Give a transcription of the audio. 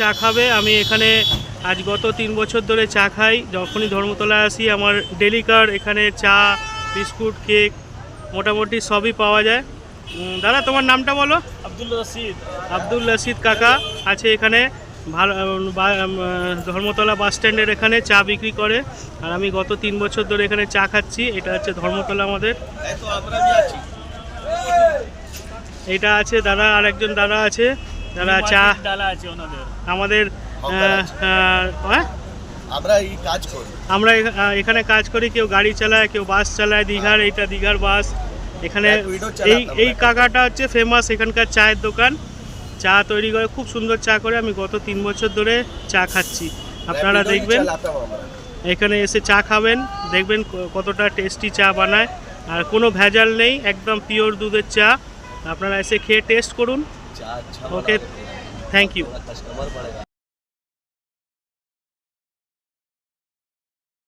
চা খাবে। আমি এখানে আজ গত 3 বছর ধরে চা খাই। যখনই ধর্মতলায় আসি আমার ডেলিকার এখানে চা, বিস্কুট, কেক মোটামুটি সবই পাওয়া যায়। দাদা তোমার নামটা বলো। আব্দুল রশিদ কাকা আছে এখানে, ভালো ধর্মতলা বাস স্ট্যান্ডের এখানে চা বিক্রি করে। আর আমি গত 3 বছর ধরে এখানে চা খাচ্ছি। এটা হচ্ছে ধর্মতলা আমাদের। এটা আছে দাদা, আর একজন দাদা আছে, দাদা চা আমাদের আমরা এখানে কাজ করি। কেউ গাড়ি চালায়, কেউ বাস চালায় দীঘার। এইটা দীঘার বাস। এখানে এই কাকাটা হচ্ছে ফেমাস এখানকার চায়ের দোকান। চা তৈরি করে, খুব সুন্দর চা করে। আমি গত 3 বছর ধরে চা খাচ্ছি। আপনারা দেখবেন, এখানে এসে চা খাবেন, দেখবেন কতটা টেস্টি চা বানায়। আর কোনো ভেজাল নেই, একদম পিওর দুধের চা। আপনারা এসে খেয়ে টেস্ট করুন। ওকে, থ্যাংক ইউ।